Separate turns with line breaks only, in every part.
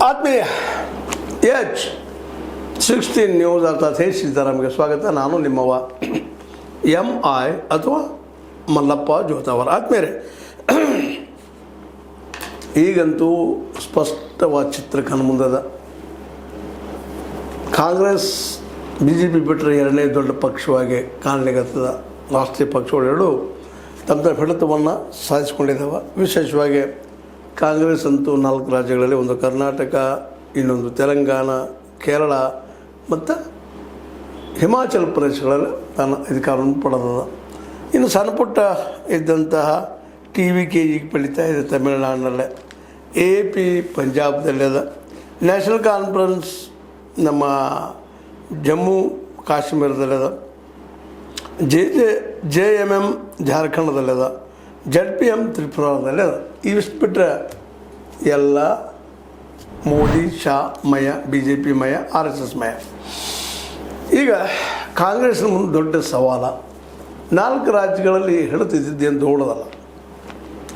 ಆತ್ಮೀಯ H16 news ಅರ್ಥಾತ್ ಹೇ ಸೀತಾರಾಮ್ಗೆ ಸ್ವಾಗತ. ನಾನು ನಿಮ್ಮವ MI ಅಥವಾ ಮಲ್ಲಪ್ಪ ಜೋತಾವರ. ಆತ್ಮೀಯರೇ, ಈಗಂತೂ ಸ್ಪಷ್ಟವಾದ ಚಿತ್ರ ಕಣ್ಮುಂದದ. ಕಾಂಗ್ರೆಸ್ BJP ಬಿಟ್ಟರೆ ಎರಡನೇ ದೊಡ್ಡ ಪಕ್ಷವಾಗಿ ಕಾಣಲಿಕ್ಕತ್ತದ. ರಾಷ್ಟ್ರೀಯ ಪಕ್ಷಗಳೆರಡು ತಮ್ಮ ಹಿಡಿತವನ್ನು ಸಾಧಿಸಿಕೊಂಡಿದ್ದಾವೆ. ವಿಶೇಷವಾಗಿ ಕಾಂಗ್ರೆಸ್ ಅಂತೂ 4 ರಾಜ್ಯಗಳಲ್ಲಿ, ಒಂದು ಕರ್ನಾಟಕ, ಇನ್ನೊಂದು ತೆಲಂಗಾಣ, ಕೇರಳ ಮತ್ತು ಹಿಮಾಚಲ ಪ್ರದೇಶಗಳಲ್ಲಿ ತನ್ನ ಅಧಿಕಾರವನ್ನು ಪಡೆದದ. ಇನ್ನು ಸಣ್ಣ ಪುಟ್ಟ ಇದ್ದಂತಹ TVK ಈಗ ಬೆಳೀತಾ ಇದೆ ತಮಿಳುನಾಡಿನಲ್ಲೇ, AP ಪಂಜಾಬ್ದಲ್ಲಿದೆ, ನ್ಯಾಷನಲ್ ಕಾನ್ಫರೆನ್ಸ್ ನಮ್ಮ ಜಮ್ಮು ಕಾಶ್ಮೀರದಲ್ಲಿದೆ, JMM ಜಾರ್ಖಂಡದಲ್ಲಿದೆ, ZPM ತ್ರಿಪುರಾದಲ್ಲಿದೆ. ಇವಿಷ್ಟು ಬಿಟ್ಟರೆ ಎಲ್ಲ ಮೋದಿ ಶಾ ಮಯ, BJP ಮಯ, RSS ಮಯ. ಈಗ ಕಾಂಗ್ರೆಸ್ನ ಮುಂದೆ ದೊಡ್ಡ ಸವಾಲ. 4 ರಾಜ್ಯಗಳಲ್ಲಿ ಹಿಡಿತಿದ್ದೇನು ದೊಡ್ಡದಲ್ಲ.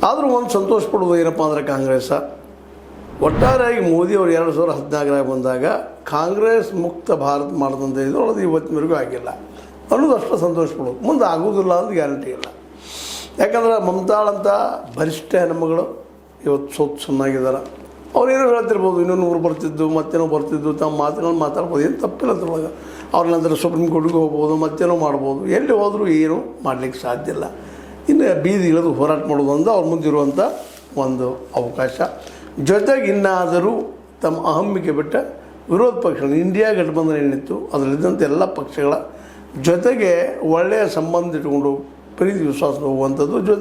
ಆದರೂ ಒಂದು ಸಂತೋಷ ಪಡೋದು ಏನಪ್ಪ ಅಂದರೆ, ಕಾಂಗ್ರೆಸ್ ಒಟ್ಟಾರೆಯಾಗಿ ಮೋದಿಯವರು 2014 ಬಂದಾಗ ಕಾಂಗ್ರೆಸ್ ಮುಕ್ತ ಭಾರತ ಮಾಡೋದಂತ ಇದ್ರೊಳಗೆ ಇವತ್ತಿನವರೆಗೂ ಆಗಿಲ್ಲ ಅನ್ನೋದು ಅಷ್ಟು ಸಂತೋಷ ಪಡೋದು. ಮುಂದೆ ಆಗೋದಿಲ್ಲ ಅಂತ ಗ್ಯಾರಂಟಿ ಇಲ್ಲ. ಯಾಕಂದ್ರೆ ಮಮತಾಳಂಥ ಬಲಿಷ್ಠ ಹೆಣ್ಮಗಳು ಇವತ್ತು ಸೋತು ಚೆನ್ನಾಗಿದ್ದಾರೆ. ಅವ್ರೇನೋ ಹೇಳ್ತಿರ್ಬೋದು, ಇನ್ನೂ 100 ಬರ್ತಿದ್ದು, ಮತ್ತೇನೋ ಬರ್ತಿದ್ದು, ತಮ್ಮ ಮಾತುಗಳನ್ನ ಮಾತಾಡ್ಬೋದು, ಏನು ತಪ್ಪಿಲ್ಲ ಅದ್ರೊಳಗೆ. ಅವ್ರ ನಂತರ ಸುಪ್ರೀಂ ಕೋರ್ಟ್ಗೆ ಹೋಗ್ಬೋದು, ಮತ್ತೇನೋ ಮಾಡ್ಬೋದು. ಎಲ್ಲಿ ಹೋದರೂ ಏನೂ ಮಾಡಲಿಕ್ಕೆ ಸಾಧ್ಯ ಇಲ್ಲ. ಇನ್ನು ಬೀದಿ ಇಳಿದು ಹೋರಾಟ ಮಾಡೋದು ಅಂದ್ರೆ ಅವ್ರ ಮುಂದಿರುವಂಥ ಒಂದು ಅವಕಾಶ. ಜೊತೆಗೆ ಇನ್ನಾದರೂ ತಮ್ಮ ಅಹಮ್ಮಿಕೆ ಬಿಟ್ಟ ವಿರೋಧ ಪಕ್ಷಗಳು, ಇಂಡಿಯಾ ಗಠಬಂಧನ ಏನಿತ್ತು ಅದರಲ್ಲಿದ್ದಂಥ ಎಲ್ಲ ಪಕ್ಷಗಳ ಜೊತೆಗೆ ಒಳ್ಳೆಯ ಸಂಬಂಧ ಇಟ್ಕೊಂಡು ಪ್ರೀತಿ ವಿಶ್ವಾಸ ಹೋಗುವಂಥದ್ದು. ಜೊತೆ